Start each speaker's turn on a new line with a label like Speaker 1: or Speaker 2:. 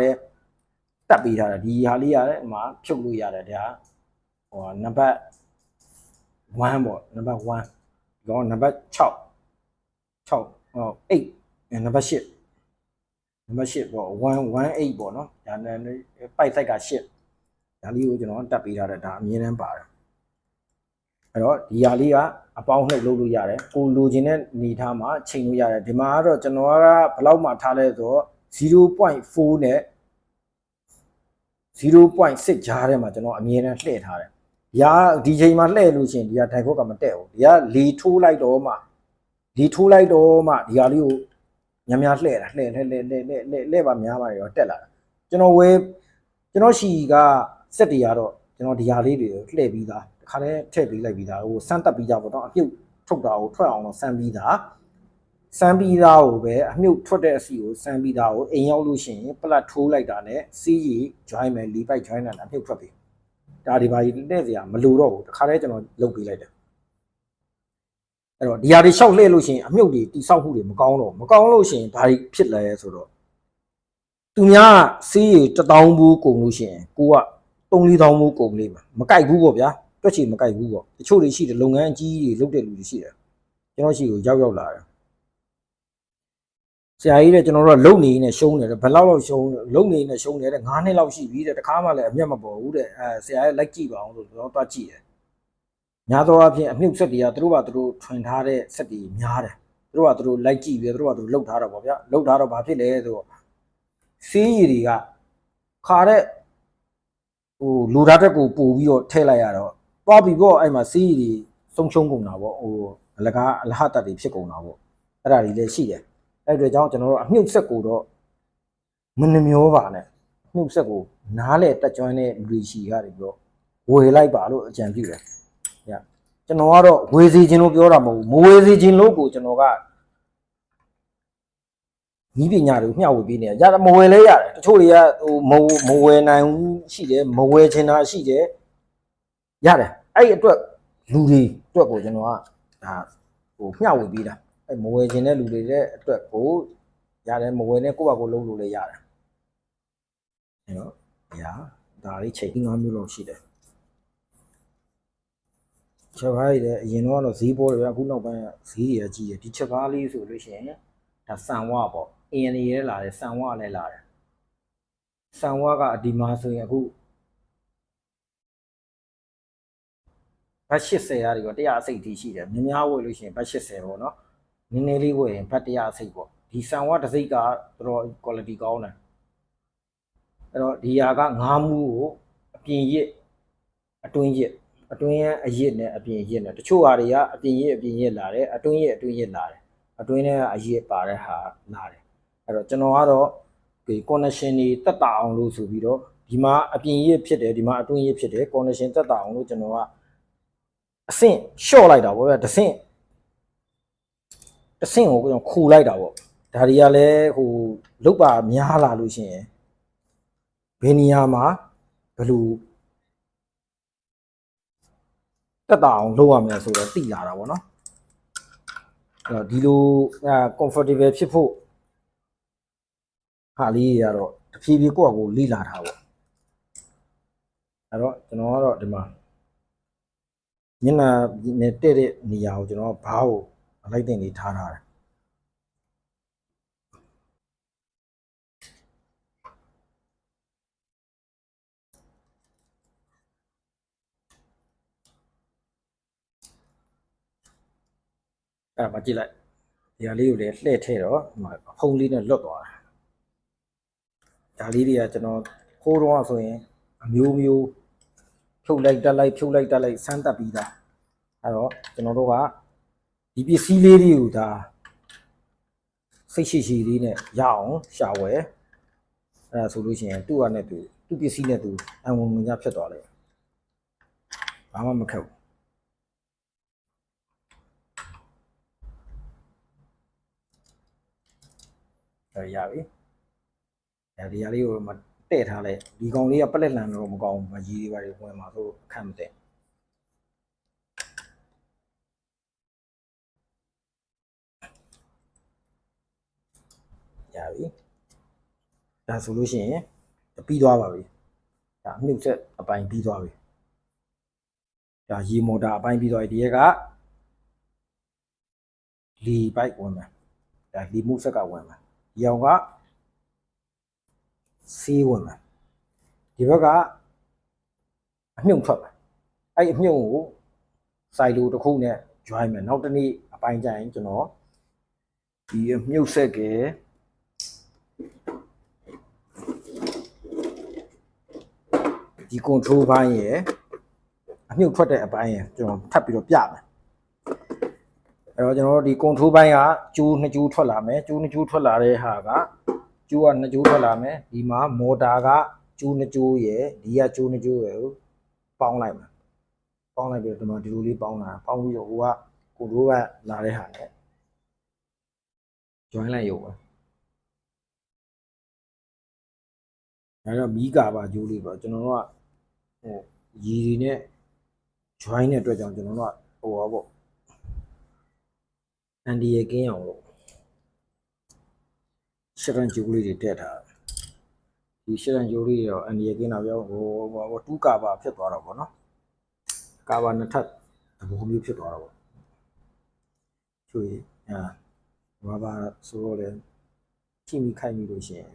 Speaker 1: တဲ့တက်ပေးထားတယ်ဒီဟာလေးရတယ်ဒီမှာဖြုတ်လို့ရတယ်ဒါဟိုနံပါတ်1ပေါ့နံပါတ်1တော့နံပါတ်6ဟို8နံပါတ်8နံပါတ်8ပေါ့118ပေါ့နော်ဒါနဲ့ပိုက်ဆိုင်က8ဒါလေးကိုကျွန်တော်တက်ပေးထားတယ်ဒါအမြင်တမ်းပါတယ်အဲ့တော့ဒီဟာလေးကအပေါင်းနှုတ်လုပ်လို့ရတယ်ကိုလိုချင်တဲ့နေထားမှာချိန်လို့ရတယ်ဒီမှာကတော့ကျွန်တော်ကဘယ်လောက်မှထားလဲဆိုတော့ 0.4 နဲ့ 0.6 ကြားထဲမှာကျွန်တော်အမြင်နဲ့လှည့်ထားတယ်ဒီချိန်မှာလှည့်လို့ရှိရင်ဒီကဒိုင်ခုတ်ကမတက်ဘူးဒီကလေထိုးလိုက်တော့မှဒီဟာလေးကိုများလှည့်တာလှည့်ပါများပါရောတက်လာတာကျွန်တော်ရှီကစက်တွေကတော့ကျွန်တော်ဒီဟာလေးတွေကိုလှည့်ပြီးသားတခါတည်းထည့်ပေးလိုက်ပြီးသားဟိုစမ်းတက်ပြီးသားပေါ့နော်အပြုတ်ထုတ်တာကိုထွက်အောင်တော့စမ်းပြီးသားကိုပဲအမြုပ်ထွက်တဲ့အစီကိုစမ်းပြီးသားကိုအိမ်ရောက်လို့ရှိရင်ပလက်ထိုးလိုက်တာနဲ့စီးရီ join မယ်လီပိုက် join တာနဲ့အမြုပ်ထွက်ပြီဒါဒီပါကြီးတဲ့စရာမလိုတော့ဘူးတခါတည်းကျွန်တော်လုပ်ပေးလိုက်တယ်အဲ့တော့ဒီဟာတွေရှောက်လှည့်လို့ရှိရင်အမြုပ်တွေတိဆောက်မှုတွေမကောင်းလို့ရှိရင်ဘာဖြစ်လဲဆိုတော့သူများစီးရီ1000ဘူးကုန်လို့ရှိရင်ကိုက3-4,000ဘူးကုန်လိမ့်မယ်မကြိုက်ဘူးပေါ့ဗျာတွက်ချီမကြိုက်ဘူးပေါ့တချို့တွေရှိတယ်လုပ်ငန်းအကြီးကြီးတွေလုပ်တဲ့လူတွေရှိတယ်ကျွန်တော်ရှိကိုရောက်လာတယ်ဆရာကြီးတဲ့ကျွန်တော်တို့ကလုံနေနေရှုံးတယ်ဘယ်လောက်ရှုံးလုံနေနေရှုံးတယ်တဲ့9နှစ်လောက်ရှိပြီတဲ့တခါမှလည်းအမျက်မပေါ်ဘူးတဲ့ဆရာရဲ့လိုက်ကြည့်ပါအောင်လို့ကျွန်တော်တွားကြည့်တယ်ညာတော့အဖြစ်အမြုပ်ဆက်တွေကသူတို့ထွင်ထားတဲ့ဆက်တွေများတယ်သူတို့လိုက်ကြည့်ပြီးသူတို့လှုပ်ထားတော့ဗောဗျာလှုပ်ထားတော့ဘာဖြစ်လဲဆိုတော့စီးရည်တွေကခါတဲ့ဟိုလူသားတက်ကိုပို့ပြီးတော့ထည့်လိုက်ရတော့သွားပြီးပေါ့အဲ့မှာစီးရည်တွေဆုံးရှုံးကုန်တာဗောဟိုအလကားအလဟတ်တက်တွေဖြစ်ကုန်တာဗောအဲ့ဒါတွေလည်းရှိတယ်အဲ့အတွက်ကြောင့်ကျွန်တော်တို့အမြုပ်ဆက်ကိုတော့မနှမျောပါနဲ့အမြုပ်ဆက်ကိုနားလေတက်ကျွမ်းတဲ့လူရှိရတယ်ပြီးတော့ဝေလိုက်ပါလို့အကြံပြုတယ်ညကျွန်တော်ကတော့ဝေစီခြင်းလို့ပြောတာမဟုတ်ဘူးမဝေစီခြင်းလို့ကိုကျွန်တော်ကဤပညာတွေကိုမျှဝေပေးနေရမဝယ်လဲရတယ်တချို့တွေကဟိုမဝယ်နိုင်ဘူးရှိတယ်မဝယ်ချင်တာရှိတယ်ရတယ်အဲ့အတွက်လူတွေအတွက်ကိုကျွန်တော်ကဒါဟိုမျှဝေပေးတာအဲ့မဝယ်ချင်တဲ့လူတွေတဲ့အတွက်ကိုရတယ်မဝယ်နဲ့ကိုယ့်ဘာကိုလုပ်လို့လည်းရတယ်အဲ့တော့ဒါလေးချိန်5မျိုးလောက်ရှိတယ်ချက်ကားတွေအရင်တော့ဈေးပေါ်တယ်ဗျအခုနောက်ပိုင်းဈေးတွေကကြီးတယ်ဒီချက်ကားလေးဆိုလို့ရှိရင်ဒါဆန်ဝါပေါ့အင်းနေရဲလာတယ်ဆန်ဝါလည်းလာတယ်ဆန်ဝါကဒီမှာဆိုရင်အခုဘတ်80ရာတွေရော100အစိတ်ထိရှိတယ်များဝယ်လို့ရှိရင်ဘတ်80ပေါ့နော်နည်းနည်းလေးဝယ်ရင်ဘတ်100အစိတ်ပေါ့ဒီဆန်ဝါတစ်စိတ်ကတော်တော် quality ကောင်းတယ်အဲ့တော့ဒီဟာက9မူးကိုအပြင်ရစ်အတွင်းရစ်ရဲ့အရစ်နဲ့အပြင်ရစ်နဲ့တချို့ဟာတွေကအပြင်ရစ်လာတယ်အတွင်းရစ်လာတယ်အတွင်းထဲကအရစ်ပါတဲ့ဟာလာတယ်အဲ့တော့ကျွန်တော်ကတော့ဒီ connection တွေတက်တာအောင်လို့ဆိုပြီးတော့ဒီမှာအပြင်ရစ်ဖြစ်တယ်ဒီမှာအတွင်းရစ်ဖြစ်တယ် connection တက်တာအောင်လို့ကျွန်တော်ကအဆင့်လျှော့လိုက်တာပေါ့ဗျာတစ်ဆင့်ကိုကျွန်တော်ခူလိုက်တာပေါ့ဒါတွေကလည်းဟိုလုတ်ပါများလာလို့ရှိရင်ဘယ်နေရာမှာဘယ်လိုတက်တာအောင်လုပ်ရမလဲဆိုတော့သိလာတာပေါ့နော်အဲ့တော့ဒီလို comfortable ဖြစ်ဖို့ဟာလေးရတော့တဖြည်းဖြည်းကိုယ့်အကိုလိလာတာပေါ့အဲ့တော့ကျွန်တော်ကတော့ဒီမှာမျက်နှာနဲ့တဲ့တဲ့နေရာကိုကျွန်တော်ဘားကိုအလိုက်တင်လေးထားတယ်အဲ့ဒါမှကြည့်လိုက်ဒီဟာလေးကိုလည်းလှည့်ထည့်တော့ဖုံးလေးနဲ့လွတ်သွားတာဒါလေးတွေကကျွန်တော်ခိုးတော့ဆိုရင်အမျိုးဖြုတ်လိုက်တက်လိုက်စမ်းတက်ပြီးသားအဲ့တော့ကျွန်တော်တို့ကဒီပစ္စည်းလေးတွေကိုဒါစိတ်ရှိလေးနဲ့ရအောင်ရှာဝယ်အဲ့ဒါဆိုလို့ရှိရင်သူ့အနေနဲ့သူပစ္စည်းနဲ့သူအဝင်ဝင်ကြဖြစ်သွားတယ်ဘာမှမခက်ဘူးအဲ့ရပြီအဲ့ဒီဟာလေးကိုတဲ့ထားလိုက်ဒီကောင်လေးကပလက်လန်တော့မကောင်းဘူးမကြီးတွေပါတွေဝင်မှာဆိုအခက်မတဲ့ရပြီ ဒါဆိုလို့ရှိရင်ပြီးသွားပါပြီဒါမြုပ်ဆက်အပိုင်းပြီးသွားပြီဒါရေမော်တာအပိုင်းပြီးသွားပြီဒီရက်ကလီပိုက်ဝင်မှာဒါလီမှုဆက်ကဝင်မှာဒီအောင်ကစီးဝင်မှာဒီဘက်ကအမြုပ်ထွက်မှာအဲ့အမြုပ်ကိုစိုက်လို့တစ်ခုနဲ့ join မယ်နောက်တစ်နေ့အပိုင်းကျရင်ကျွန်တော်ဒီအမြုပ်ဆက်ကဒီ control ဘိုင်းရယ်အမြုပ်ထွက်တဲ့အပိုင်းရယ်ကျွန်တော်ထပ်ပြီးတော့ပြမယ်အဲ့တော့ကျွန်တော်တို့ဒီ control ဘိုင်းကကျိုး2ကျိုးထွက်လာမယ်ကျိုး2ကျိုးထွက်လာတဲ့ဟာကကျိုးက2ကျိုးထွက်လာမယ်ဒီမှာမော်တာကကျိုး2ကျိုးရယ်ဒီကကျိုး2ကျိုးရယ်ကိုပေါင်းလိုက်မှာပေါင်းလိုက်ပြီးတော့ဒီမှာဒီလိုလေးပေါင်းတာပေါင်းပြီးတော့ဟိုက control ကလာတဲ့ဟာနဲ့ join လိုက်ရုံပဲဒါတော့မီးကာပါကျိုးလေးပေါ့ကျွန်တော်တို့ကဟိုရီတွေနဲ့ join တဲ့အတွက်ကြောင့်ကျွန်တော်တို့ကဟိုပါပေါ့အန်ဒီရဲ့ကင်းအောင်လို့ရှစ်ရန်ကျိုးလေးတွေတက်ထားဒီရှစ်ရန်ကျိုးလေးတွေတော့အန်ဒီရဲ့ကင်းတော့ပြောဟိုတူးကာပါဖြစ်သွားတော့ဗောနော်ကာပါနှစ်ထပ်သဘောမျိုးဖြစ်သွားတော့ဗောချွေဘာဆိုတော့လေချိမိခိုက်မိလို့ရှိရင်